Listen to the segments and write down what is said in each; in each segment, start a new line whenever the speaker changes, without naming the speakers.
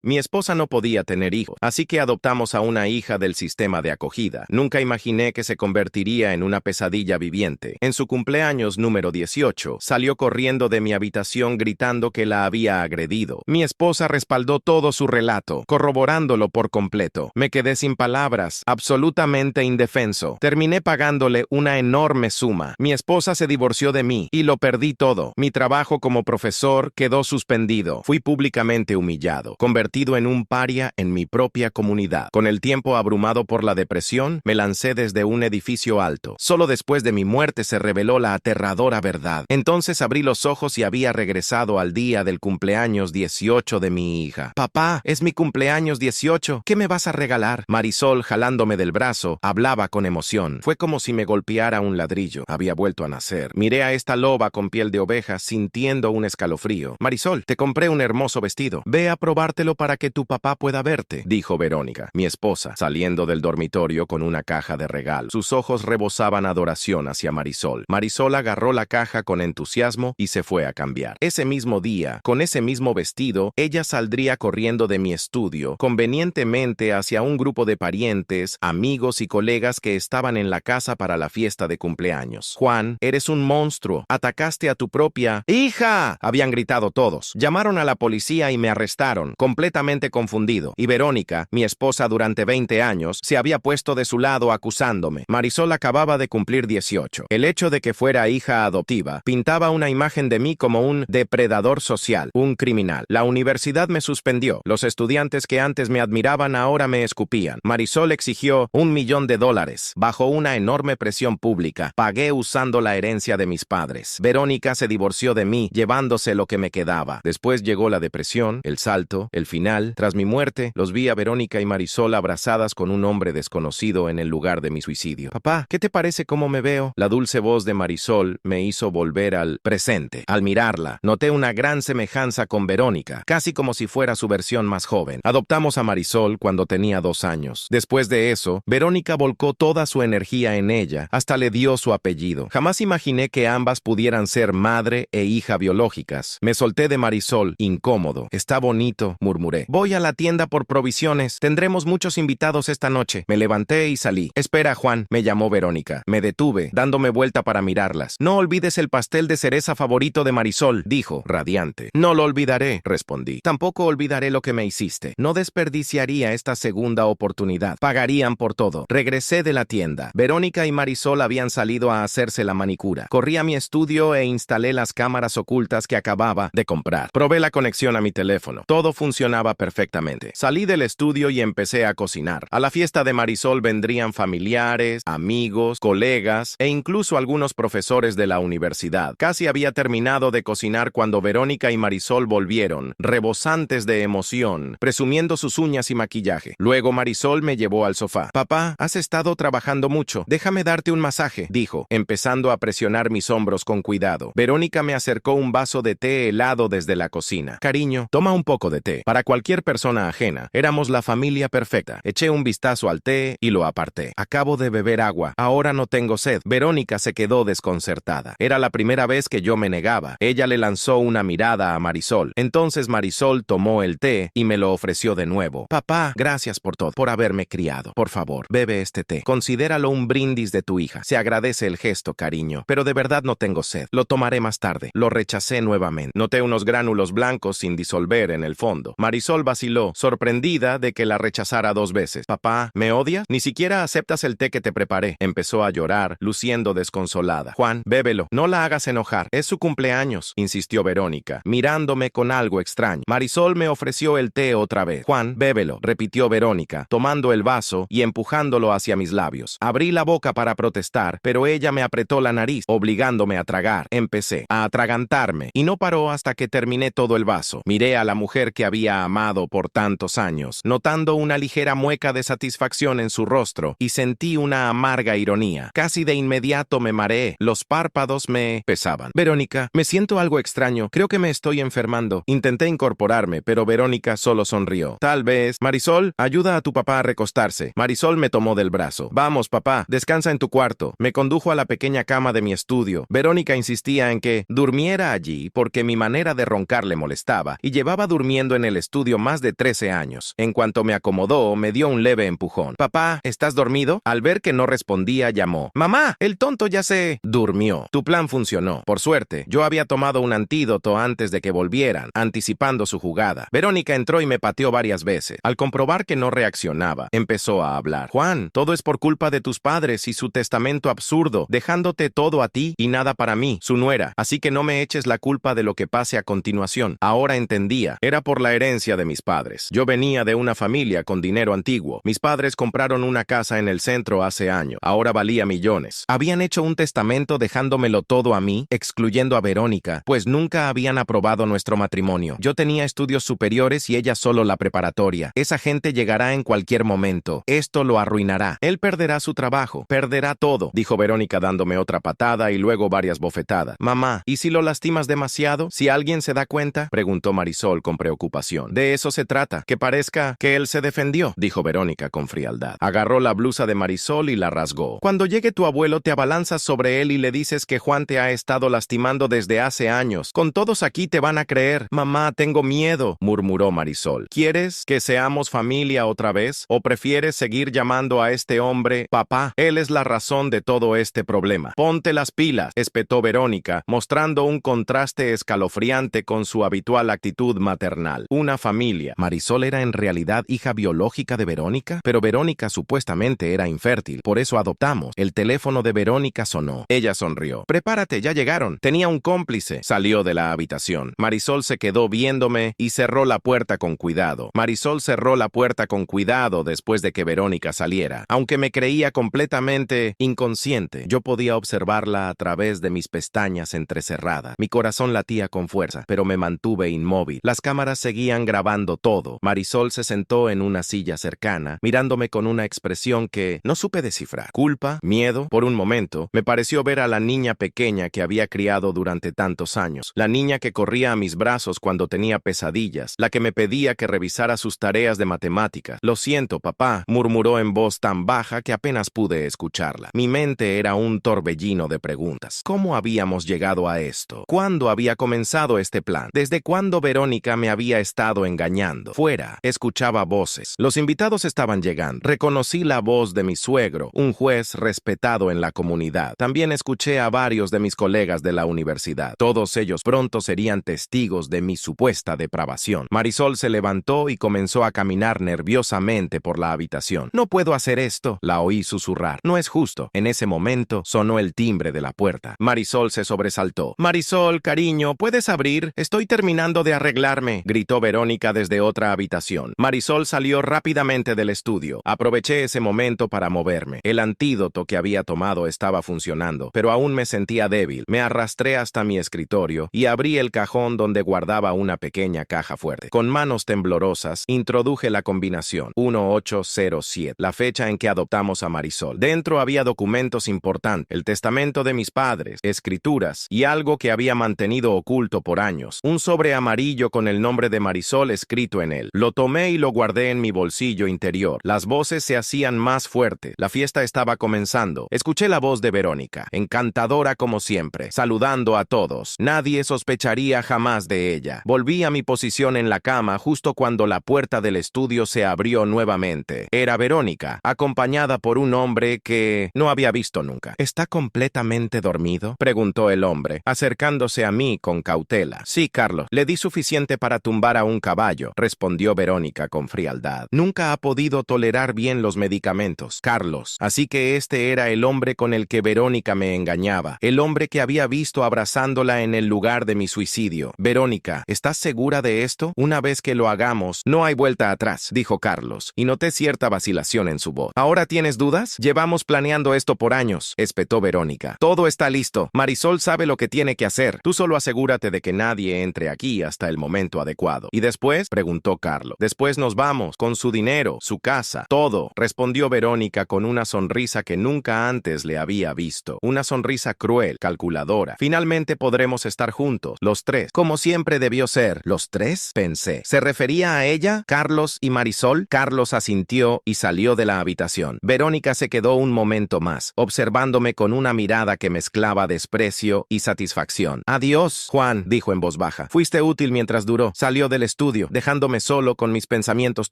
Mi esposa no podía tener hijos, así que adoptamos a una hija del sistema de acogida. Nunca imaginé que se convertiría en una pesadilla viviente. En su cumpleaños número 18, salió corriendo de mi habitación gritando que la había agredido. Mi esposa respaldó todo su relato, corroborándolo por completo. Me quedé sin palabras, absolutamente indefenso. Terminé pagándole una enorme suma. Mi esposa se divorció de mí y lo perdí todo. Mi trabajo como profesor quedó suspendido. Fui públicamente humillado, convertido en un paria en mi propia comunidad. Con el tiempo abrumado por la depresión, me lancé desde un edificio alto. Solo después de mi muerte se reveló la aterradora verdad. Entonces abrí los ojos y había regresado al día del cumpleaños 18 de mi hija. Papá, es mi cumpleaños 18. ¿Qué me vas a regalar? Marisol, jalándome del brazo, hablaba con emoción. Fue como si me golpeara un ladrillo. Había vuelto a nacer. Miré a esta loba con piel de oveja sintiendo un escalofrío. Marisol, te compré un hermoso vestido. Ve a probártelo para que tu papá pueda verte, dijo Verónica, mi esposa, saliendo del dormitorio con una caja de regalo. Sus ojos rebosaban adoración hacia Marisol. Marisol agarró la caja con entusiasmo y se fue a cambiar. Ese mismo día, con ese mismo vestido, ella saldría corriendo de mi estudio, convenientemente hacia un grupo de parientes, amigos y colegas que estaban en la casa para la fiesta de cumpleaños. Juan, eres un monstruo. Atacaste a tu propia hija, habían gritado todos. Llamaron a la policía y me arrestaron, completamente confundido, y Verónica, mi esposa durante 20 años, se había puesto de su lado acusándome. Marisol acababa de cumplir 18. El hecho de que fuera hija adoptiva pintaba una imagen de mí como un depredador social, un criminal. La universidad me suspendió. Los estudiantes que antes me admiraban ahora me escupían. Marisol exigió $1.000.000. Bajo una enorme presión pública, pagué usando la herencia de mis padres. Verónica se divorció de mí, llevándose lo que me quedaba. Después llegó la depresión, el salto, el final. Tras mi muerte, los vi a Verónica y Marisol abrazadas con un hombre desconocido en el lugar de mi suicidio. Papá, ¿qué te parece cómo me veo? La dulce voz de Marisol me hizo volver al presente. Al mirarla, noté una gran semejanza con Verónica, casi como si fuera su versión más joven. Adoptamos a Marisol cuando tenía 2 años. Después de eso, Verónica volcó toda su energía en ella, hasta le dio su apellido. Jamás imaginé que ambas pudieran ser madre e hija biológicas. Me solté de Marisol, incómodo. Está bonito, murmuré. Voy a la tienda por provisiones. Tendremos muchos invitados esta noche. Me levanté y salí. Espera, Juan, me llamó Verónica. Me detuve, dándome vuelta para mirarlas. No olvides el pastel de cereza favorito de Marisol, dijo, radiante. No lo olvidaré, respondí. Tampoco olvidaré lo que me hiciste. No desperdiciaría esta segunda oportunidad. Pagarían por todo. Regresé de la tienda. Verónica y Marisol habían salido a hacerse la manicura. Corrí a mi estudio e instalé las cámaras ocultas que acababa de comprar. Probé la conexión a mi teléfono. Todo funcionaba perfectamente. Salí del estudio y empecé a cocinar. A la fiesta de Marisol vendrían familiares, amigos, colegas e incluso algunos profesores de la universidad. Casi había terminado de cocinar cuando Verónica y Marisol volvieron, rebosantes de emoción, presumiendo sus uñas y maquillaje. Luego Marisol me llevó al sofá. Papá, has estado trabajando mucho. Déjame darte un masaje, dijo, empezando a presionar mis hombros con cuidado. Verónica me acercó un vaso de té helado desde la cocina. Cariño, toma un poco de té. Para cualquier persona ajena, éramos la familia perfecta. Eché un vistazo al té y lo aparté. Acabo de beber agua. Ahora no tengo sed. Verónica se quedó desconcertada. Era la primera vez que yo me negaba. Ella le lanzó una mirada a Marisol. Entonces Marisol tomó el té y me lo ofreció de nuevo. Papá, gracias por todo, por haberme criado. Por favor, bebe este té. Considéralo un brindis de tu hija. Se agradece el gesto, cariño, pero de verdad no tengo sed. Lo tomaré más tarde. Lo rechacé nuevamente. Noté unos gránulos blancos sin disolver en el fondo. Marisol vaciló, sorprendida de que la rechazara 2 veces. Papá, ¿me odias? Ni siquiera aceptas el té que te preparé. Empezó a llorar, luciendo desconsolada. Juan, bébelo. No la hagas enojar. Es su cumpleaños, insistió Verónica, mirándome con algo extraño. Marisol me ofreció el té otra vez. Juan, bébelo, repitió Verónica, tomando el vaso y empujándolo hacia mis labios. Abrí la boca para protestar, pero ella me apretó la nariz, obligándome a tragar. Empecé a atragantarme, y no paró hasta que terminé todo el vaso. Miré a la mujer que había amado por tantos años, notando una ligera mueca de satisfacción en su rostro, y sentí una amarga ironía. Casi de inmediato me mareé. Los párpados me pesaban. Verónica, me siento algo extraño. Creo que me estoy enfermando. Intenté incorporarme, pero Verónica solo sonrió. Tal vez. Marisol, ayuda a tu papá a recostarse. Marisol me tomó del brazo. Vamos, papá, descansa en tu cuarto. Me condujo a la pequeña cama de mi estudio. Verónica insistía en que durmiera allí porque mi manera de roncar le molestaba, y llevaba durmiendo en el estudio más de 13 años. En cuanto me acomodó, me dio un leve empujón. «Papá, ¿estás dormido?» Al ver que no respondía, llamó. «Mamá, el tonto ya se durmió». Tu plan funcionó. Por suerte, yo había tomado un antídoto antes de que volvieran, anticipando su jugada. Verónica entró y me pateó varias veces. Al comprobar que no reaccionaba, empezó a hablar. «Juan, todo es por culpa de tus padres y su testamento absurdo, dejándote todo a ti y nada para mí, su nuera. Así que no me eches la culpa de lo que pase a continuación». Ahora entendía. Era por la herencia de mis padres. Yo venía de una familia con dinero antiguo. Mis padres compraron una casa en el centro hace años. Ahora valía millones. Habían hecho un testamento dejándomelo todo a mí, excluyendo a Verónica, pues nunca habían aprobado nuestro matrimonio. Yo tenía estudios superiores y ella solo la preparatoria. Esa gente llegará en cualquier momento. Esto lo arruinará. Él perderá su trabajo. Perderá todo, dijo Verónica dándome otra patada y luego varias bofetadas. «Mamá, ¿y si lo lastimas demasiado? ¿Si alguien se da cuenta?», preguntó Marisol con preocupación. «De eso se trata, que parezca que él se defendió», dijo Verónica con frialdad. Agarró la blusa de Marisol y la rasgó. «Cuando llegue tu abuelo, te abalanzas sobre él y le dices que Juan te ha estado lastimando desde hace años. Con todos aquí te van a creer». «Mamá, tengo miedo», murmuró Marisol. «¿Quieres que seamos familia otra vez? ¿O prefieres seguir llamando a este hombre papá? Él es la razón de todo este problema». «Ponte las pilas», espetó Verónica, mostrando un contraste escalofriante con su habitual actitud maternal. Una familia. ¿Marisol era en realidad hija biológica de Verónica? Pero Verónica supuestamente era infértil, por eso adoptamos. El teléfono de Verónica sonó. Ella sonrió. «Prepárate, ya llegaron». Tenía un cómplice. Salió de la habitación. Marisol se quedó viéndome y cerró la puerta con cuidado. Marisol cerró la puerta con cuidado después de que Verónica saliera. Aunque me creía completamente inconsciente, yo podía observarla a través de mis pestañas entrecerradas. Mi corazón latía con fuerza, pero me mantuve inmóvil. Las cámaras seguían grabando todo. Marisol se sentó en una silla cercana, mirándome con una expresión que no supe descifrar. Culpa, miedo. Por un momento, me pareció ver a la niña pequeña que había criado durante tantos años. La niña que corría a mis brazos cuando tenía pesadillas. La que me pedía que revisara sus tareas de matemáticas. «Lo siento, papá», murmuró en voz tan baja que apenas pude escucharla. Mi mente era un torbellino de preguntas. ¿Cómo habíamos llegado a esto? ¿Cuándo había comenzado este plan? ¿Desde cuándo Verónica me había estado engañando? Fuera, escuchaba voces. Los invitados estaban llegando. Reconocí la voz de mi suegro, un juez respetado en la comunidad. También escuché a varios de mis colegas de la universidad. Todos ellos pronto serían testigos de mi supuesta depravación. Marisol se levantó y comenzó a caminar nerviosamente por la habitación. «No puedo hacer esto», la oí susurrar. «No es justo». En ese momento sonó el timbre de la puerta. Marisol se sobresaltó. «Marisol, cariño, ¿puedes abrir? Estoy terminando de arreglarme», gritó Verónica desde otra habitación. Marisol salió rápidamente del estudio. Aproveché ese momento para moverme. El antídoto que había tomado estaba funcionando, pero aún me sentía débil. Me arrastré hasta mi escritorio y abrí el cajón donde guardaba una pequeña caja fuerte. Con manos temblorosas, introduje la combinación 1807, la fecha en que adoptamos a Marisol. Dentro había documentos importantes, el testamento de mis padres, escrituras y algo que había mantenido oculto por años. Un sobre amarillo con el nombre de Marisol escrito en él. Lo tomé y lo guardé en mi bolsillo interior. Las voces se hacían más fuertes. La fiesta estaba comenzando. Escuché la voz de Verónica, encantadora como siempre, saludando a todos. Nadie sospecharía jamás de ella. Volví a mi posición en la cama justo cuando la puerta del estudio se abrió nuevamente. Era Verónica, acompañada por un hombre que no había visto nunca. ¿Está completamente dormido?, preguntó el hombre, acercándose a mí con cautela. «Sí, Carlos, le di suficiente para tumbar a un caballo», respondió Verónica con frialdad. Nunca ha podido tolerar bien los medicamentos, Carlos. Así que este era el hombre con el que Verónica me engañaba, el hombre que había visto abrazándola en el lugar de mi suicidio. «Verónica, ¿estás segura de esto? Una vez que lo hagamos, no hay vuelta atrás», dijo Carlos, y noté cierta vacilación en su voz. «¿Ahora tienes dudas? Llevamos planeando esto por años», espetó Verónica. «Todo está listo. Marisol sabe lo que tiene que hacer. Tú solo asegúrate de que nadie entre aquí hasta el momento adecuado». «¿Y después?», preguntó Carlos. «Después nos vamos, con su dinero, su casa, todo», respondió Verónica con una sonrisa que nunca antes le había visto. Una sonrisa cruel, calculadora. «Finalmente podremos estar juntos, los tres, como siempre debió ser». «¿Los tres?», pensé. ¿Se refería a ella, Carlos y Marisol? Carlos asintió y salió de la habitación. Verónica se quedó un momento más, observándome con una mirada que mezclaba desprecio y satisfacción. «Adiós, Juan», dijo en voz baja. «Fuiste útil mientras duró». Salió del estudio estudio, dejándome solo con mis pensamientos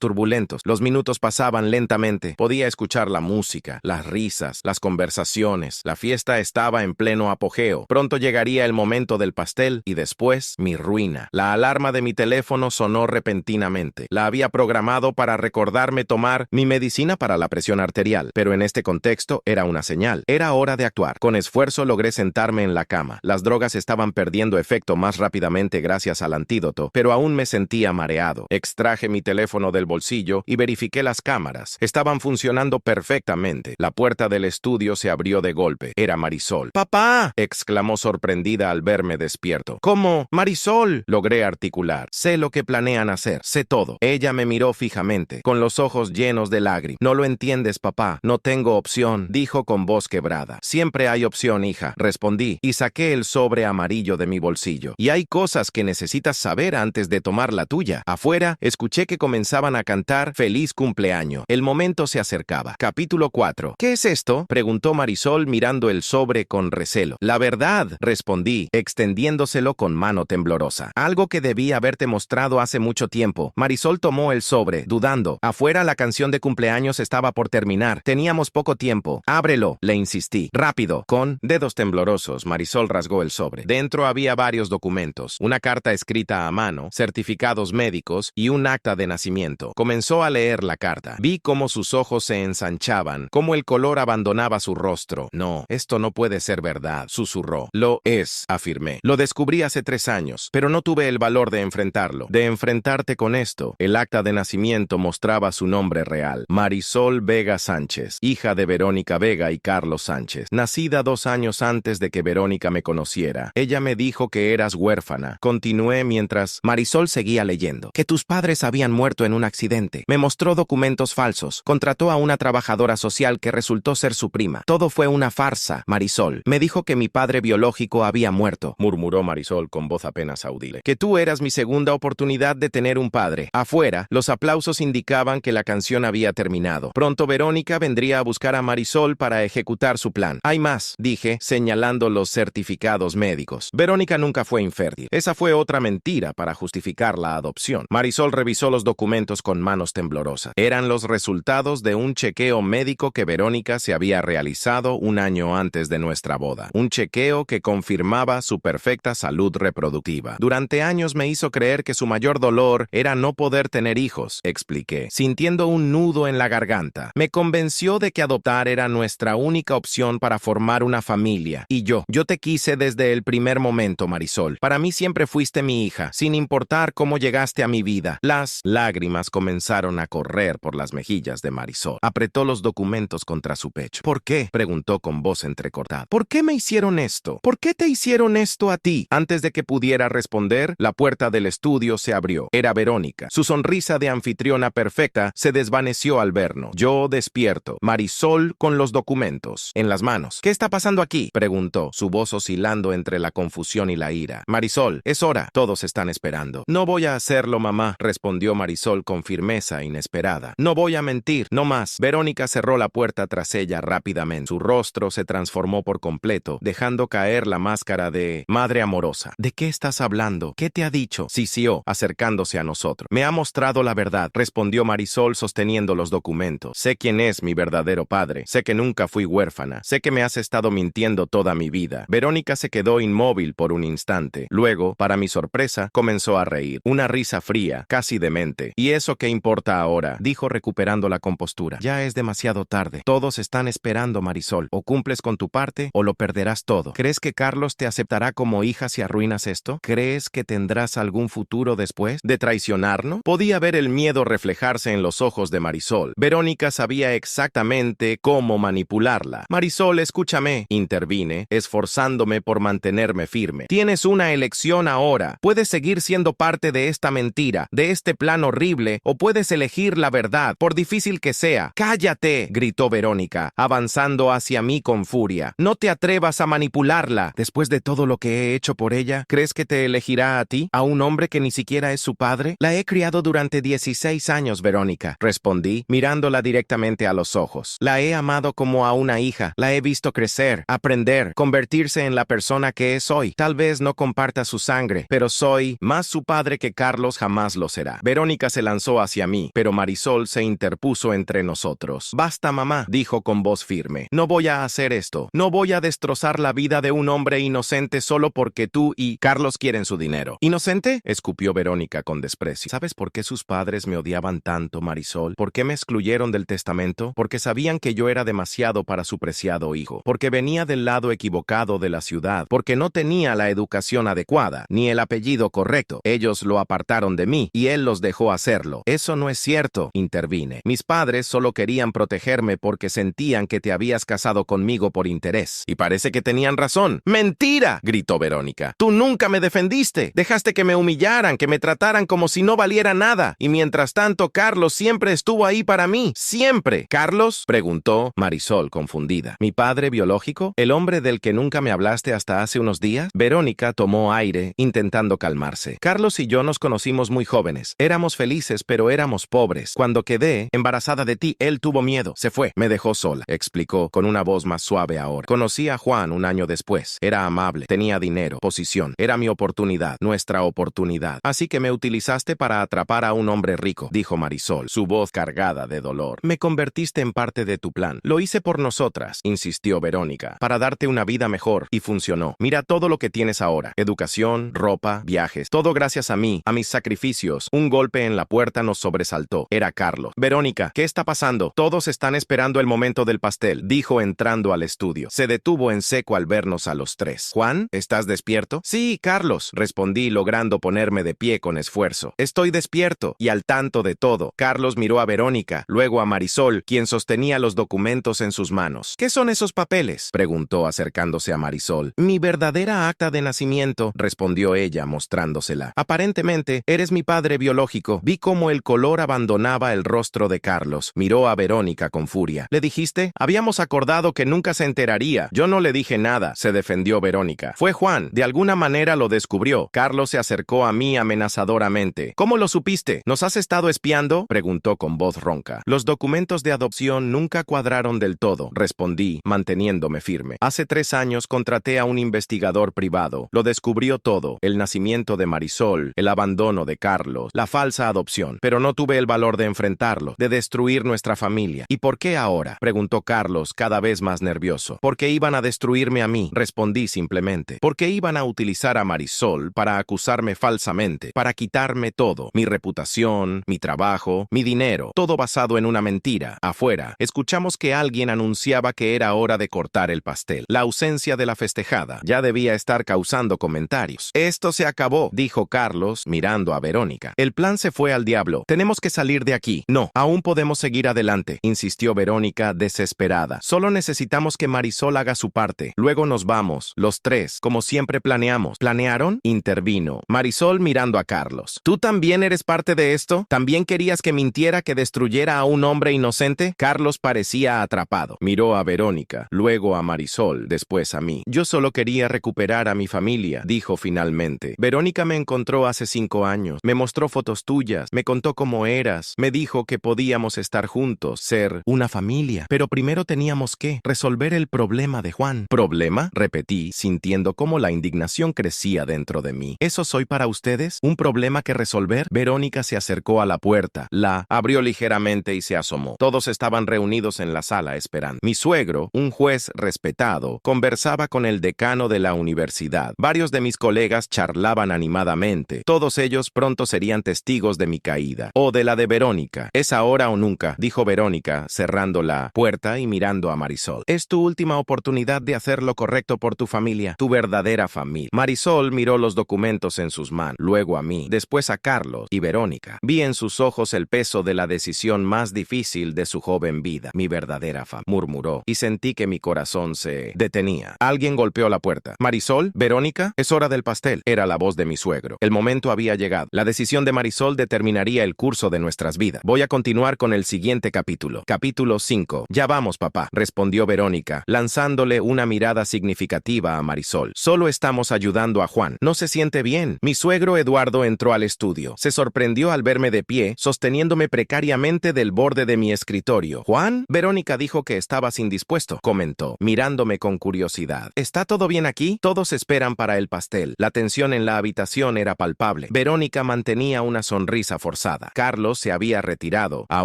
turbulentos. Los minutos pasaban lentamente. Podía escuchar la música, las risas, las conversaciones. La fiesta estaba en pleno apogeo. Pronto llegaría el momento del pastel y después mi ruina. La alarma de mi teléfono sonó repentinamente. La había programado para recordarme tomar mi medicina para la presión arterial, pero en este contexto era una señal. Era hora de actuar. Con esfuerzo logré sentarme en la cama. Las drogas estaban perdiendo efecto más rápidamente gracias al antídoto, pero aún me sentía mareado. Extraje mi teléfono del bolsillo y verifiqué las cámaras. Estaban funcionando perfectamente. La puerta del estudio se abrió de golpe. Era Marisol. ¡Papá!, exclamó sorprendida al verme despierto. ¿Cómo? ¡Marisol!, logré articular. Sé lo que planean hacer. Sé todo. Ella me miró fijamente, con los ojos llenos de lágrimas. No lo entiendes, papá. No tengo opción, dijo con voz quebrada. Siempre hay opción, hija, respondí, y saqué el sobre amarillo de mi bolsillo. Y hay cosas que necesitas saber antes de tomar la tuya. Afuera, escuché que comenzaban a cantar Feliz cumpleaños. El momento se acercaba. Capítulo 4. ¿Qué es esto?, preguntó Marisol mirando el sobre con recelo. La verdad, respondí, extendiéndoselo con mano temblorosa. Algo que debí haberte mostrado hace mucho tiempo. Marisol tomó el sobre, dudando. Afuera la canción de cumpleaños estaba por terminar. Teníamos poco tiempo. Ábrelo, le insistí. Rápido. Con dedos temblorosos, Marisol rasgó el sobre. Dentro había varios documentos, una carta escrita a mano, certificados médicos y un acta de nacimiento. Comenzó a leer la carta. Vi cómo sus ojos se ensanchaban, cómo el color abandonaba su rostro. No, esto no puede ser verdad, susurró. Lo es, afirmé. Lo descubrí hace 3 años, pero no tuve el valor de enfrentarlo, de enfrentarte con esto. El acta de nacimiento mostraba su nombre real: Marisol Vega Sánchez, hija de Verónica Vega y Carlos Sánchez, nacida 2 años antes de que Verónica me conociera. Ella me dijo que eras huérfana. Continué mientras Marisol seguía leyendo. Que tus padres habían muerto en un accidente. Me mostró documentos falsos. Contrató a una trabajadora social que resultó ser su prima. Todo fue una farsa, Marisol. Me dijo que mi padre biológico había muerto, murmuró Marisol con voz apenas audible. Que tú eras mi segunda oportunidad de tener un padre. Afuera, los aplausos indicaban que la canción había terminado. Pronto Verónica vendría a buscar a Marisol para ejecutar su plan. Hay más, dije, señalando los certificados médicos. Verónica nunca fue infértil. Esa fue otra mentira para justificar la adopción. Marisol revisó los documentos con manos temblorosas. Eran los resultados de un chequeo médico que Verónica se había realizado 1 año antes de nuestra boda. Un chequeo que confirmaba su perfecta salud reproductiva. Durante años me hizo creer que su mayor dolor era no poder tener hijos, expliqué, sintiendo un nudo en la garganta. Me convenció de que adoptar era nuestra única opción para formar una familia. Y yo te quise desde el primer momento, Marisol. Para mí siempre fuiste mi hija, sin importar cómo llegaste a mi vida. Las lágrimas comenzaron a correr por las mejillas de Marisol. Apretó los documentos contra su pecho. ¿Por qué?, preguntó con voz entrecortada. ¿Por qué me hicieron esto? ¿Por qué te hicieron esto a ti? Antes de que pudiera responder, la puerta del estudio se abrió. Era Verónica. Su sonrisa de anfitriona perfecta se desvaneció al vernos. Yo despierto. Marisol con los documentos en las manos. ¿Qué está pasando aquí?, preguntó, su voz oscilando entre la confusión y la ira. Marisol, es hora. Todos están esperando. No voy a hacerlo, mamá, respondió Marisol con firmeza inesperada. No voy a mentir, no más. Verónica cerró la puerta tras ella rápidamente. Su rostro se transformó por completo, dejando caer la máscara de madre amorosa. ¿De qué estás hablando? ¿Qué te ha dicho?, sisió, acercándose a nosotros. Me ha mostrado la verdad, respondió Marisol sosteniendo los documentos. Sé quién es mi verdadero padre. Sé que nunca fui huérfana. Sé que me has estado mintiendo toda mi vida. Verónica se quedó inmóvil por un instante. Luego, para mi sorpresa, comenzó a reír. Una risa fría, casi demente. ¿Y eso qué importa ahora?, dijo recuperando la compostura. Ya es demasiado tarde. Todos están esperando, Marisol. O cumples con tu parte o lo perderás todo. ¿Crees que Carlos te aceptará como hija si arruinas esto? ¿Crees que tendrás algún futuro después de traicionarnos? Podía ver el miedo reflejarse en los ojos de Marisol. Verónica sabía exactamente cómo manipularla. Marisol, escúchame, intervine, esforzándome por mantenerme firme. Tienes una elección ahora. Puedes seguir siendo parte de esta mentira, de este plan horrible, o puedes elegir la verdad, por difícil que sea. ¡Cállate!, gritó Verónica, avanzando hacia mí con furia. No te atrevas a manipularla. Después de todo lo que he hecho por ella, ¿crees que te elegirá a ti, a un hombre que ni siquiera es su padre? La he criado durante 16 años, Verónica, respondí, mirándola directamente a los ojos. La he amado como a una hija. La he visto crecer, aprender, convertirse en la persona que es hoy. Tal vez no comparta su sangre, pero soy más su padre que Carlos jamás lo será. Verónica se lanzó hacia mí, pero Marisol se interpuso entre nosotros. Basta, mamá, dijo con voz firme. No voy a hacer esto. No voy a destrozar la vida de un hombre inocente solo porque tú y Carlos quieren su dinero. ¿Inocente?, escupió Verónica con desprecio. ¿Sabes por qué sus padres me odiaban tanto, Marisol? ¿Por qué me excluyeron del testamento? Porque sabían que yo era demasiado para su preciado hijo. Porque venía del lado equivocado de la ciudad. Porque no tenía la educación adecuada, ni el apellido correcto. Ellos lo apartaron de mí y él los dejó hacerlo. Eso no es cierto, intervine. Mis padres solo querían protegerme porque sentían que te habías casado conmigo por interés. Y parece que tenían razón. ¡Mentira!, gritó Verónica. Tú nunca me defendiste. Dejaste que me humillaran, que me trataran como si no valiera nada. Y mientras tanto, Carlos siempre estuvo ahí para mí. ¡Siempre! ¿Carlos?, preguntó Marisol, confundida. ¿Mi padre biológico? ¿El hombre del que nunca me hablaste hasta hace unos días? Verónica tomó aire, intentando calmarse. Carlos y yo nos conocimos muy jóvenes. Éramos felices, pero éramos pobres. Cuando quedé embarazada de ti, él tuvo miedo. Se fue. Me dejó sola, explicó con una voz más suave ahora. Conocí a Juan un año después. Era amable, tenía dinero, posición. Era mi oportunidad, nuestra oportunidad. Así que me utilizaste para atrapar a un hombre rico, dijo Marisol, su voz cargada de dolor. Me convertiste en parte de tu plan. Lo hice por nosotras, insistió Verónica, para darte una vida mejor, y funcionó. Mira todo lo que tienes ahora. Educación, ropa, viajes. Todo gracias a mí, a mis sacrificios. Un golpe en la puerta nos sobresaltó. Era Carlos. Verónica, ¿qué está pasando? Todos están esperando el momento del pastel, dijo entrando al estudio. Se detuvo en seco al vernos a los tres. ¿Juan? ¿Estás despierto? Sí, Carlos, respondí logrando ponerme de pie con esfuerzo. Estoy despierto y al tanto de todo. Carlos miró a Verónica, luego a Marisol, quien sostenía los documentos en sus manos. ¿Qué son esos papeles?, preguntó acercándose a Marisol. Mi verdadera acta de nacimiento, respondió ella mostrándosela. Aparentemente, eres mi padre biológico. Vi cómo el color abandonaba el rostro de Carlos. Miró a Verónica con furia. ¿Le dijiste? Habíamos acordado que nunca se enteraría. Yo no le dije nada, se defendió Verónica. Fue Juan. De alguna manera lo descubrió. Carlos se acercó a mí amenazadoramente. ¿Cómo lo supiste? ¿Nos has estado espiando?, preguntó con voz ronca. Los documentos de adopción nunca cuadraron del todo, respondí, manteniéndome firme. Hace 3 años contraté a un investigador privado. Lo descubrió todo. El nacimiento de Marisol, el abandono de Carlos, la falsa adopción. Pero no tuve el valor de enfrentarlo, de destruir nuestra familia. ¿Y por qué ahora?, preguntó Carlos, cada vez más nervioso. Porque iban a destruirme a mí, respondí simplemente. Porque iban a utilizar a Marisol para acusarme falsamente, para quitarme todo, mi reputación, mi trabajo, mi dinero, todo basado en una mentira. Afuera, escuchamos que alguien anunciaba que era hora de cortar el pastel. La ausencia de la festejada ya debía estar causando comentarios. Esto se acabó, dijo Carlos, mirando a Verónica. El plan se fue al diablo. Tenemos que salir de aquí. No, aún podemos seguir adelante, insistió Verónica desesperada. Solo necesitamos que Marisol haga su parte. Luego nos vamos, los tres, como siempre planeamos. ¿Planearon?, intervino Marisol mirando a Carlos. ¿Tú también eres parte de esto? ¿También querías que mintiera, que destruyera a un hombre inocente? Carlos parecía atrapado. Miró a Verónica, luego a Marisol, después a mí. Yo solo quería recuperar a mi familia, dijo finalmente. Verónica me encontró hace 5 años. Me mostró fotos tuyas, me contó cómo eras, me dijo que podíamos estar juntos, ser una familia. Pero primero teníamos que resolver el problema de Juan. ¿Problema?, repetí, sintiendo cómo la indignación crecía dentro de mí. ¿Eso soy para ustedes? ¿Un problema que resolver? Verónica se acercó a la puerta, la abrió ligeramente y se asomó. Todos estaban reunidos en la sala esperando. Mi suegro, un juez respetado, conversaba con el decano de la universidad. Varios de mis colegas charlaban animadamente. Todos ellos pronto serían testigos de mi caída, o de la de Verónica. Es ahora o nunca, dijo Verónica, cerrando la puerta y mirando a Marisol. Es tu última oportunidad de hacer lo correcto por tu familia, tu verdadera familia. Marisol miró los documentos en sus manos, luego a mí, después a Carlos y Verónica. Vi en sus ojos el peso de la decisión más difícil de su joven vida. Mi verdadera familia, murmuró, y sentí que mi corazón se detenía. Alguien golpeó la puerta. ¿Marisol? ¿Verónica? Es hora del pastel. Era la voz de mi suegro. El momento había llegado. La decisión de Marisol determinaría el curso de nuestras vidas. Voy a continuar con el siguiente capítulo. Capítulo 5. Ya vamos, papá, respondió Verónica, lanzándole una mirada significativa a Marisol. Solo estamos ayudando a Juan. No se siente bien. Mi suegro Eduardo entró al estudio. Se sorprendió al verme de pie, sosteniéndome precariamente del borde de mi escritorio. ¿Juan? Verónica dijo que estabas indispuesto, comentó, mirándome con curiosidad. ¿Está todo bien aquí? Todos esperan para el pastel. La tensión en la habitación era palpable. imposible. Verónica mantenía una sonrisa forzada. Carlos se había retirado a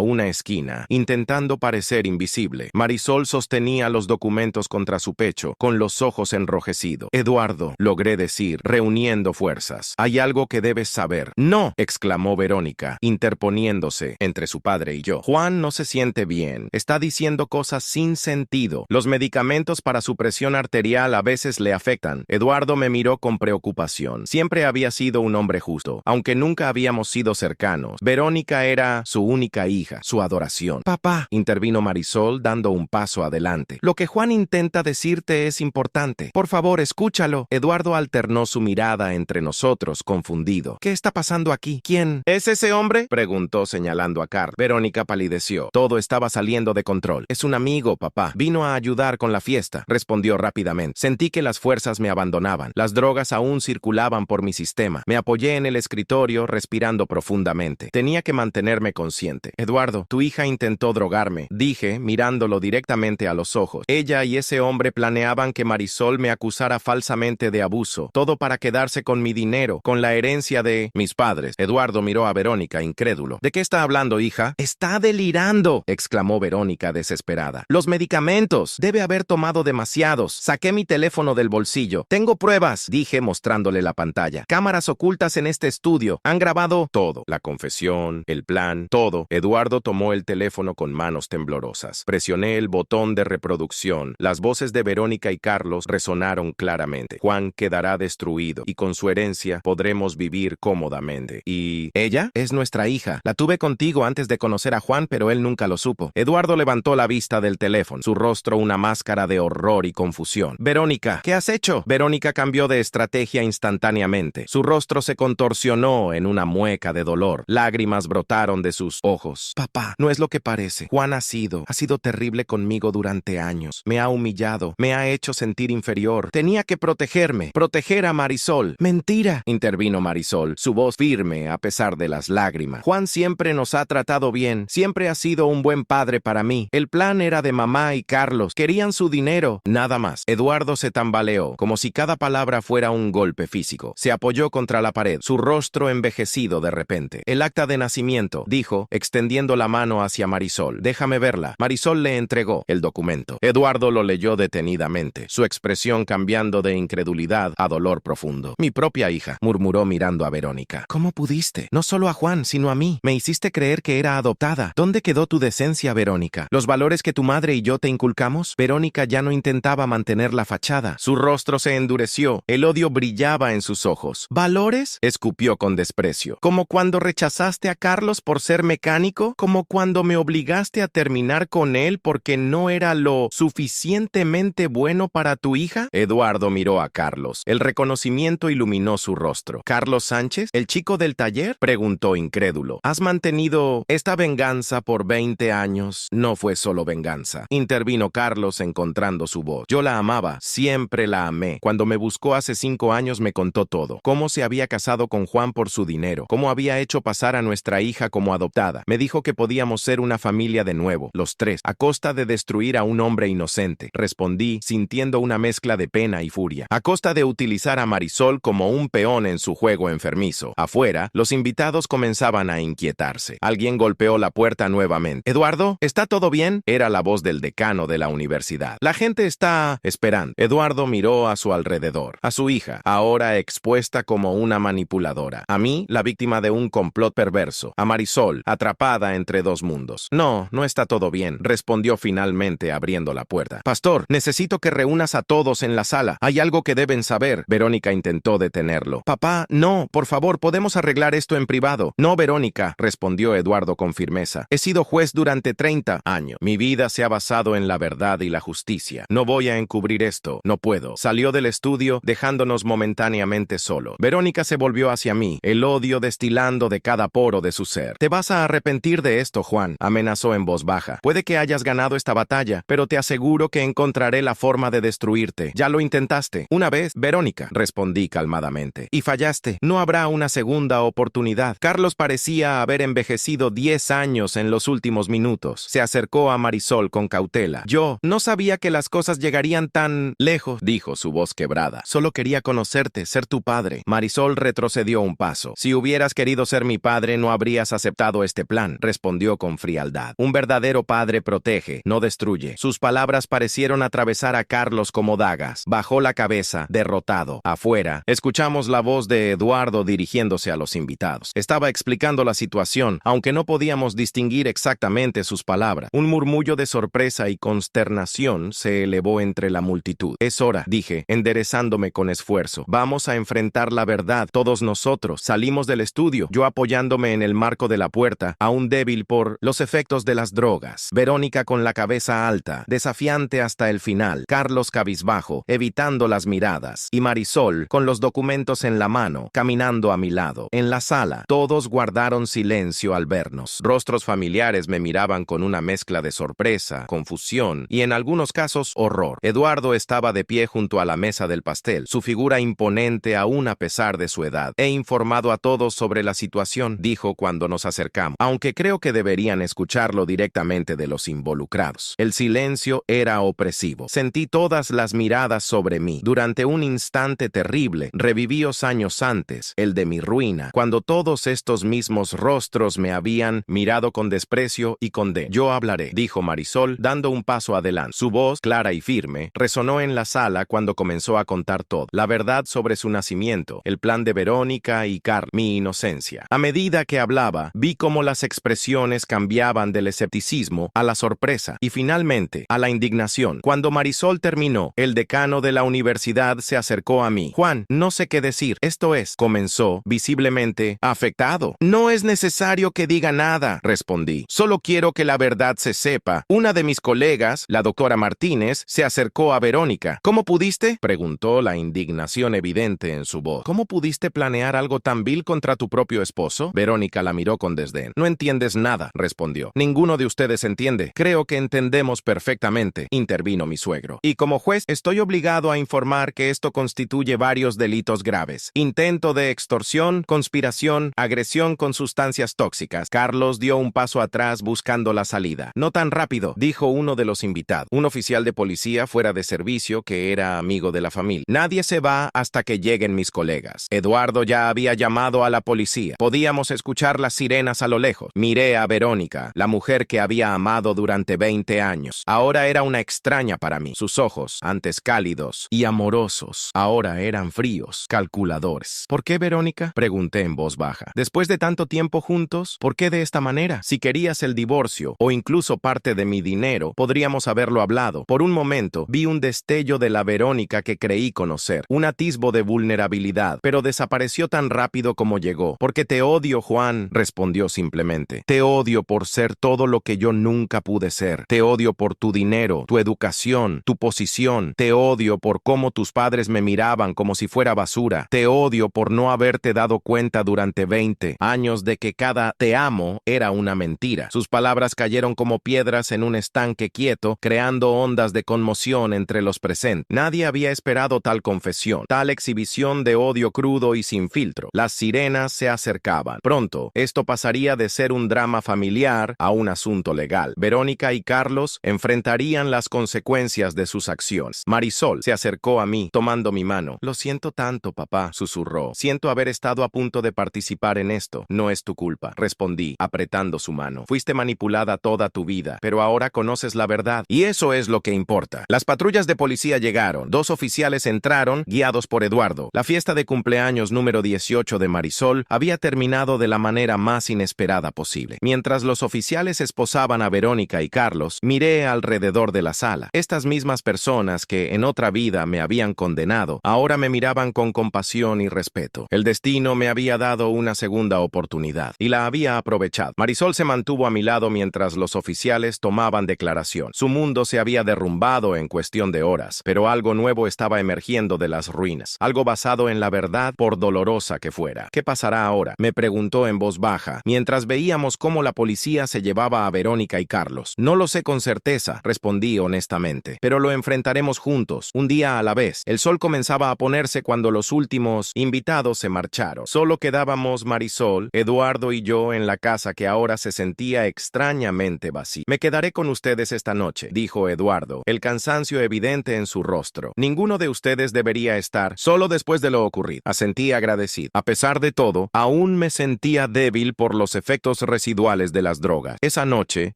una esquina, intentando parecer invisible. Marisol sostenía los documentos contra su pecho, con los ojos enrojecidos. Eduardo, logré decir, reuniendo fuerzas. Hay algo que debes saber. No, exclamó Verónica, interponiéndose entre su padre y yo. Juan no se siente bien. Está diciendo cosas sin sentido. Los medicamentos para su presión arterial a veces le afectan. Eduardo me miró con preocupación. Siempre había sido un hombre justo, aunque nunca habíamos sido cercanos. Verónica era su única hija, su adoración. Papá, intervino Marisol dando un paso adelante. Lo que Juan intenta decirte es importante. Por favor, escúchalo. Eduardo alternó su mirada entre nosotros, confundido. ¿Qué está pasando aquí? ¿Quién es ese hombre?, preguntó señalando a Carl. Verónica palideció. Todo estaba saliendo de control. Es un amigo, papá. Vino a ayudar con la fiesta, respondió rápidamente. Sentí que las fuerzas me abandonaban. Las drogas aún circulaban por mi sistema. Me apoyé en el escritorio, respirando profundamente. Tenía que mantenerme consciente. Eduardo, tu hija intentó drogarme, dije, mirándolo directamente a los ojos. Ella y ese hombre planeaban que Marisol me acusara falsamente de abuso. Todo para quedarse con mi dinero, con la herencia de mis padres. Eduardo miró a Verónica, incrédulo. ¿De qué está hablando, hija? Está delirando, exclamó Verónica desesperada. Los medicamentos. Debe haber tomado demasiados. Saqué mi teléfono del bolsillo. Tengo pruebas, dije mostrándole la pantalla. Cámaras ocultas en este estudio. Han grabado todo. La confesión, el plan, todo. Eduardo tomó el teléfono con manos temblorosas. Presioné el botón de reproducción. Las voces de Verónica y Carlos resonaron claramente. Juan quedará destruido y con su herencia podremos vivir cómodamente. ¿Y ella? Es nuestra hija. La tuve contigo antes de conocer a Juan, pero él nunca lo supo. Eduardo levantó la vista del teléfono, su rostro una máscara de horror y confusión. Verónica, ¿qué has hecho? Verónica cambió de estrategia instantáneamente. Su rostro se contorsionó en una mueca de dolor. Lágrimas brotaron de sus ojos. Papá, no es lo que parece. Juan ha sido terrible conmigo durante años. Me ha humillado, me ha hecho sentir inferior. Tenía que protegerme, proteger a Marisol. Mentira, intervino Marisol, su voz firme a pesar de las lágrimas. Juan siempre nos ha tratado bien, siempre ha sido un buen padre para mí. El plan era de mamá y Carlos, querían su dinero, nada más. Eduardo se tambaleó, como si cada palabra fuera un golpe físico. Se apoyó contra la pared, su rostro envejecido de repente. El acta de nacimiento, dijo, extendiendo la mano hacia Marisol. Déjame verla. Marisol le entregó el documento. Eduardo lo leyó detenidamente, su expresión cambiando de incredulidad a dolor profundo. Mi propia hija, murmuró mirando a Verónica. ¿Cómo pudiste? No solo a Juan, sino a mí. Me hiciste creer que era adoptada. ¿Dónde quedó tu decencia, Verónica? ¿Los valores que tu madre y yo te inculcamos? Verónica ya no intentaba mantener la fachada. Su rostro se endureció. El odio brillaba en sus ojos. ¿Valores?, escupió con desprecio. ¿Como cuando rechazaste a Carlos por ser mecánico? ¿Como cuando me obligaste a terminar con él porque no era lo suficientemente bueno para tu hija? Eduardo miró a Carlos. El reconocimiento iluminó su rostro. ¿Carlos Sánchez? ¿El chico del taller?, preguntó incrédulo. ¿Has mantenido esta venganza por 20 años? No fue solo venganza, intervino Carlos encontrando su voz. Yo la amaba, siempre la amé. Cuando me buscó hace 5 años me contó todo. Cómo se había casado con Juan por su dinero, cómo había hecho pasar a nuestra hija como adoptada. Me dijo que podíamos ser una familia de nuevo, los tres, a costa de destruir a un hombre inocente. Respondí, sintiendo una mezcla de pena y furia. A costa de utilizar a Marisol como un peón en su juego enfermizo. Afuera, los invitados comenzaban a inquietarse. Alguien golpeó la puerta nuevamente. ¿Eduardo? ¿Está todo bien?, era la voz del decano de la universidad. La gente está esperando. Eduardo miró a su alrededor. A su hija, ahora expuesta como una manipuladora. A mí, la víctima de un complot perverso. A Marisol, atrapada entre dos mundos. No, no está todo bien, respondió finalmente abriendo la puerta. Pastor, necesito que reúnas a todos en la sala. Hay algo que deben saber. Verónica intentó detenerlo. Papá, no, por favor, podemos arreglar esto en privado. No, Verónica, respondió Eduardo con firmeza. He sido juez durante 30 años. Mi vida se ha basado en la verdad y la justicia. No voy a encubrir esto. No puedo. Salió del estudio, dejándonos momentáneamente solo. Verónica se volvió hacia mí, el odio destilando de cada poro de su ser. Te vas a arrepentir de esto, Juan, amenazó en voz baja. Puede que hayas ganado esta batalla, pero te aseguro que encontraré la forma de destruirte. Ya lo intentaste. Una vez, Verónica, respondí calmadamente. Y fallaste. No habrá una segunda oportunidad. Carlos parecía haber envejecido 10 años en los últimos minutos. Se acercó a Marisol con cautela. Yo no sabía que las cosas llegarían tan lejos, dijo su voz quebrada. Solo quería conocerte, ser tu padre. Marisol retrocedió retrocedió un paso. Si hubieras querido ser mi padre, no habrías aceptado este plan, respondió con frialdad. Un verdadero padre protege, no destruye. Sus palabras parecieron atravesar a Carlos como dagas. Bajó la cabeza, derrotado. Afuera, escuchamos la voz de Eduardo dirigiéndose a los invitados. Estaba explicando la situación, aunque no podíamos distinguir exactamente sus palabras. Un murmullo de sorpresa y consternación se elevó entre la multitud. Es hora, dije, enderezándome con esfuerzo. Vamos a enfrentar la verdad. Todos nosotros salimos del estudio, yo apoyándome en el marco de la puerta, aún débil por los efectos de las drogas. Verónica con la cabeza alta, desafiante hasta el final. Carlos cabizbajo, evitando las miradas. Y Marisol, con los documentos en la mano, caminando a mi lado. En la sala, todos guardaron silencio al vernos. Rostros familiares me miraban con una mezcla de sorpresa, confusión y en algunos casos horror. Eduardo estaba de pie junto a la mesa del pastel, su figura imponente aún a pesar de su edad. He informado a todos sobre la situación, dijo cuando nos acercamos, aunque creo que deberían escucharlo directamente de los involucrados. El silencio era opresivo. Sentí todas las miradas sobre mí. Durante un instante terrible, reviví años antes, el de mi ruina, cuando todos estos mismos rostros me habían mirado con desprecio y condena. Yo hablaré, dijo Marisol, dando un paso adelante. Su voz, clara y firme, resonó en la sala cuando comenzó a contar todo. La verdad sobre su nacimiento, el plan de Verónica y Carlos, mi inocencia. A medida que hablaba, vi cómo las expresiones cambiaban del escepticismo a la sorpresa y finalmente a la indignación. Cuando Marisol terminó, el decano de la universidad se acercó a mí. Juan, no sé qué decir. Esto es, comenzó, visiblemente afectado. No es necesario que diga nada, respondí. Solo quiero que la verdad se sepa. Una de mis colegas, la doctora Martínez, se acercó a Verónica. ¿Cómo pudiste?, preguntó, la indignación evidente en su voz. ¿Cómo pudiste planear algo tan vil contra tu propio esposo? Verónica la miró con desdén. No entiendes nada, respondió. Ninguno de ustedes entiende. Creo que entendemos perfectamente, intervino mi suegro. Y como juez, estoy obligado a informar que esto constituye varios delitos graves. Intento de extorsión, conspiración, agresión con sustancias tóxicas. Carlos dio un paso atrás buscando la salida. No tan rápido, dijo uno de los invitados, un oficial de policía fuera de servicio que era amigo de la familia. Nadie se va hasta que lleguen mis colegas. Eduardo ya había llamado a la policía. Podíamos escuchar las sirenas a lo lejos. Miré a Verónica, la mujer que había amado durante 20 años. Ahora era una extraña para mí. Sus ojos, antes cálidos y amorosos, ahora eran fríos, calculadores. ¿Por qué, Verónica?, pregunté en voz baja. Después de tanto tiempo juntos, ¿por qué de esta manera? Si querías el divorcio o incluso parte de mi dinero, podríamos haberlo hablado. Por un momento, vi un destello de la Verónica que creí conocer, un atisbo de vulnerabilidad, pero desapareció tan rápido como llegó. Porque te odio, Juan, respondió simplemente. Te odio por ser todo lo que yo nunca pude ser. Te odio por tu dinero, tu educación, tu posición. Te odio por cómo tus padres me miraban como si fuera basura. Te odio por no haberte dado cuenta durante 20 años de que cada te amo era una mentira. Sus palabras cayeron como piedras en un estanque quieto, creando ondas de conmoción entre los presentes. Nadie había esperado tal confesión, tal exhibición de odio crudo y sin filtro. Las sirenas se acercaban. Pronto, esto pasaría de ser un drama familiar a un asunto legal. Verónica y Carlos enfrentarían las consecuencias de sus acciones. Marisol se acercó a mí, tomando mi mano. Lo siento tanto, papá, susurró. Siento haber estado a punto de participar en esto. No es tu culpa, respondí, apretando su mano. Fuiste manipulada toda tu vida, pero ahora conoces la verdad, y eso es lo que importa. Las patrullas de policía llegaron. 2 oficiales entraron, guiados por Eduardo. La fiesta de cumpleaños número 18 de Marisol había terminado de la manera más inesperada posible. Mientras los oficiales esposaban a Verónica y Carlos, miré alrededor de la sala. Estas mismas personas que en otra vida me habían condenado, ahora me miraban con compasión y respeto. El destino me había dado una segunda oportunidad, y la había aprovechado. Marisol se mantuvo a mi lado mientras los oficiales tomaban declaración. Su mundo se había derrumbado en cuestión de horas, pero algo nuevo estaba emergiendo de las ruinas, algo basado en la verdad, por dolorosa que fuera. ¿Qué pasará ahora?, me preguntó en voz baja, mientras veíamos cómo la policía se llevaba a Verónica y Carlos. No lo sé con certeza, respondí honestamente, pero lo enfrentaremos juntos, un día a la vez. El sol comenzaba a ponerse cuando los últimos invitados se marcharon. Solo quedábamos Marisol, Eduardo y yo en la casa que ahora se sentía extrañamente vacía. Me quedaré con ustedes esta noche, dijo Eduardo, el cansancio evidente en su rostro. Ninguno de ustedes debería estar solo después de lo ocurrido. Asentí sentí agradecido. A pesar de todo, aún me sentía débil por los efectos residuales de las drogas. Esa noche,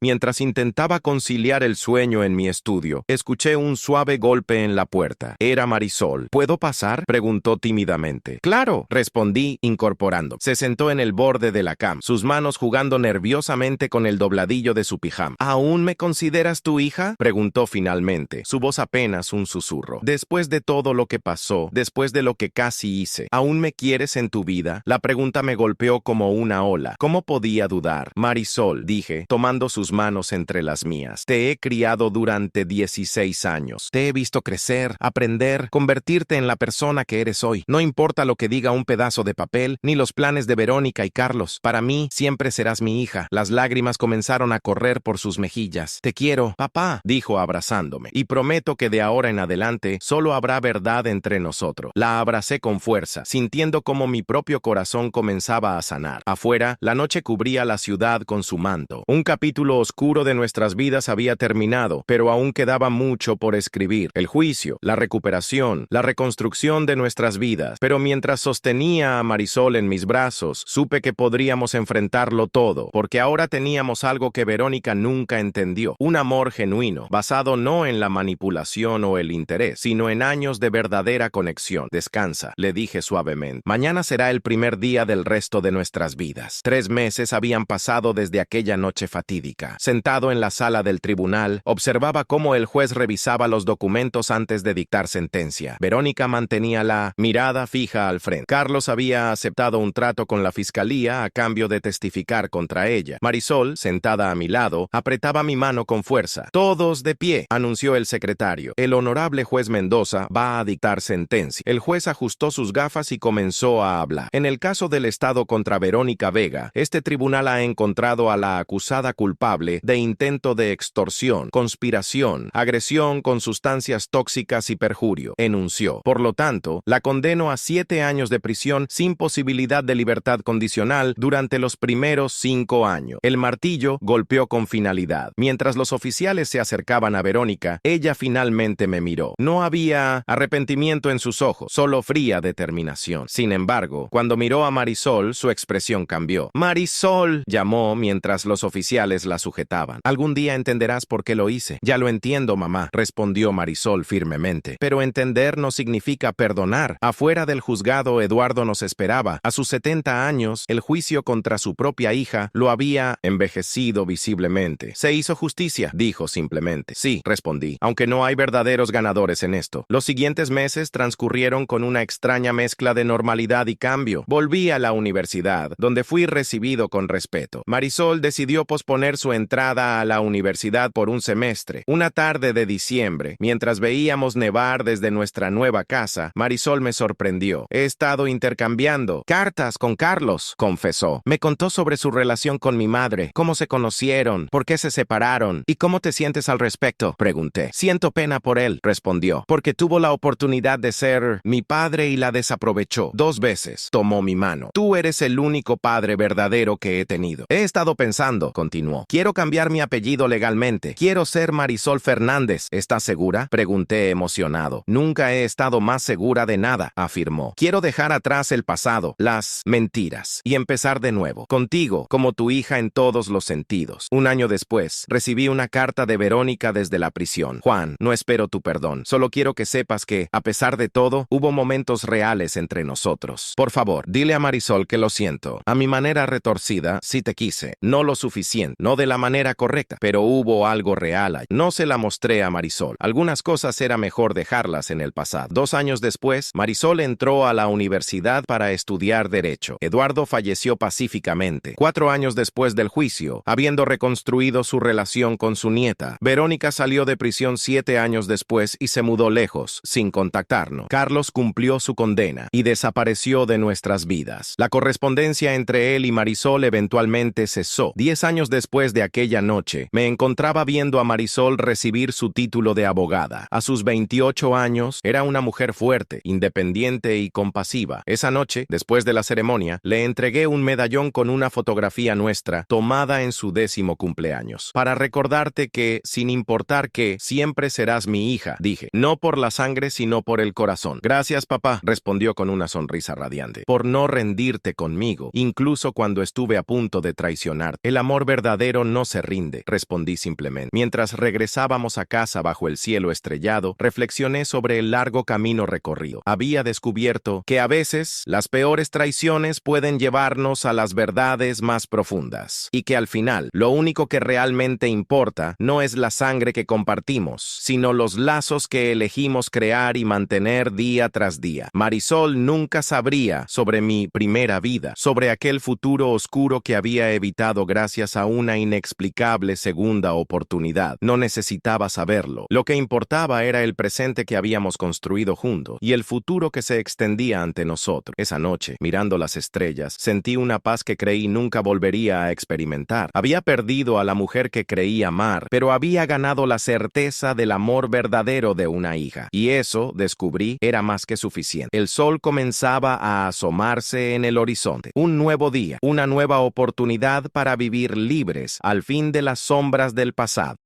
mientras intentaba conciliar el sueño en mi estudio, escuché un suave golpe en la puerta. Era Marisol. ¿Puedo pasar?, preguntó tímidamente. Claro, respondí, incorporando. Se sentó en el borde de la cama, sus manos jugando nerviosamente con el dobladillo de su pijama. ¿Aún me consideras tu hija?, preguntó finalmente, su voz apenas un susurro. Después de todo lo que pasó, después de lo que casi hice, ¿aún me quieres en tu vida? La pregunta me golpeó como una ola. ¿Cómo podía dudar? Marisol, dije, tomando sus manos entre las mías. Te he criado durante 16 años. Te he visto crecer, aprender, convertirte en la persona que eres hoy. No importa lo que diga un pedazo de papel, ni los planes de Verónica y Carlos. Para mí, siempre serás mi hija. Las lágrimas comenzaron a correr por sus mejillas. Te quiero, papá, dijo abrazándome. Y prometo que de ahora en adelante solo habrá verdad entre nosotros. La abracé con fuerza, sintiendo como mi propio corazón comenzaba a sanar. Afuera, la noche cubría la ciudad con su manto. Un capítulo oscuro de nuestras vidas había terminado, pero aún quedaba mucho por escribir. El juicio, la recuperación, la reconstrucción de nuestras vidas. Pero mientras sostenía a Marisol en mis brazos, supe que podríamos enfrentarlo todo, porque ahora teníamos algo que Verónica nunca entendió. Un amor genuino, basado no en la manipulación o el interés, sino en años de verdadera conexión. Descansa, le dije suavemente. Mañana será el primer día del resto de nuestras vidas. 3 meses habían pasado desde aquella noche fatídica. Sentado en la sala del tribunal, observaba cómo el juez revisaba los documentos antes de dictar sentencia. Verónica mantenía la mirada fija al frente. Carlos había aceptado un trato con la fiscalía a cambio de testificar contra ella. Marisol, sentada a mi lado, apretaba mi mano con fuerza. Todos de pie, anunció el secretario. El honorable juez Mendoza va a dictar sentencia. El juez ajustó sus gafas y comenzó a hablar. En el caso del Estado contra Verónica Vega, este tribunal ha encontrado a la acusada culpable de intento de extorsión, conspiración, agresión con sustancias tóxicas y perjurio, enunció. Por lo tanto, la condeno a 7 años de prisión sin posibilidad de libertad condicional durante los primeros 5 años. El martillo golpeó con finalidad. Mientras los oficiales se acercaban a Verónica, ella finalmente me miró. No había arrepentimiento en sus ojos, solo fría determinación. Sin embargo, cuando miró a Marisol, su expresión cambió. «Marisol», llamó mientras los oficiales la sujetaban. «Algún día entenderás por qué lo hice». «Ya lo entiendo, mamá», respondió Marisol firmemente. «Pero entender no significa perdonar». Afuera del juzgado, Eduardo nos esperaba. A sus 70 años, el juicio contra su propia hija lo había envejecido visiblemente. «Se hizo justicia», dijo simplemente. «Sí», respondí, aunque no hay verdaderos ganadores en esto. Los siguientes meses transcurrieron con una extraña mezcla de normalidad y cambio. Volví a la universidad, donde fui recibido con respeto. Marisol decidió posponer su entrada a la universidad por un semestre. Una tarde de diciembre, mientras veíamos nevar desde nuestra nueva casa, Marisol me sorprendió. «He estado intercambiando cartas con Carlos», confesó. «Me contó sobre su relación con mi madre, cómo se conocieron, por qué se separaron. ¿Y cómo te sientes al respecto?», pregunté. «Siento pena por él», respondió, «porque tuvo la oportunidad de ser mi padre y la desaprovechó. 2 veces tomó mi mano. Tú eres el único padre verdadero que he tenido. He estado pensando», continuó. «Quiero cambiar mi apellido legalmente. Quiero ser Marisol Fernández». «¿Estás segura?», pregunté emocionado. «Nunca he estado más segura de nada», afirmó. «Quiero dejar atrás el pasado, las mentiras, y empezar de nuevo. Contigo, como tu hija en todos los sentidos». 1 año después, recibí una carta de Verónica desde la prisión. «Juan, no espero tu perdón. Solo quiero que sepas que, a pesar de todo, hubo momentos reales entre nosotros. Por favor, dile a Marisol que lo siento. A mi manera retorcida, sí te quise. No lo suficiente, no de la manera correcta, pero hubo algo real ahí. No se la mostré a Marisol. Algunas cosas era mejor dejarlas en el pasado». 2 años después, Marisol entró a la universidad para estudiar Derecho. Eduardo falleció pacíficamente. 4 años después del juicio, habiendo reconstruido su relación con su nieta, Verónica salió de prisión 7 años después y se mudó lejos, sin contactarnos. Carlos cumplió su condena y desapareció de nuestras vidas. La correspondencia entre él y Marisol eventualmente cesó. 10 años después de aquella noche, me encontraba viendo a Marisol recibir su título de abogada. A sus 28 años, era una mujer fuerte, independiente y compasiva. Esa noche, después de la ceremonia, le entregué un medallón con una fotografía nuestra, tomada en su 10º cumpleaños. «Para recordarte que, sin importar qué, siempre serás mi hija», dije. «No por la sangre, sino por el corazón». «Gracias, papá», respondió con una una sonrisa radiante. Por no rendirte conmigo, incluso cuando estuve a punto de traicionar. El amor verdadero no se rinde, respondí simplemente. Mientras regresábamos a casa bajo el cielo estrellado, reflexioné sobre el largo camino recorrido. Había descubierto que a veces las peores traiciones pueden llevarnos a las verdades más profundas, y que al final, lo único que realmente importa no es la sangre que compartimos, sino los lazos que elegimos crear y mantener día tras día. Marisol nunca sabría sobre mi primera vida, sobre aquel futuro oscuro que había evitado gracias a una inexplicable segunda oportunidad. No necesitaba saberlo. Lo que importaba era el presente que habíamos construido juntos y el futuro que se extendía ante nosotros. Esa noche, mirando las estrellas, sentí una paz que creí nunca volvería a experimentar. Había perdido a la mujer que creí amar, pero había ganado la certeza del amor verdadero de una hija. Y eso, descubrí, era más que suficiente. El sol comenzaba a asomarse en el horizonte. Un nuevo día, una nueva oportunidad para vivir libres al fin de las sombras del pasado.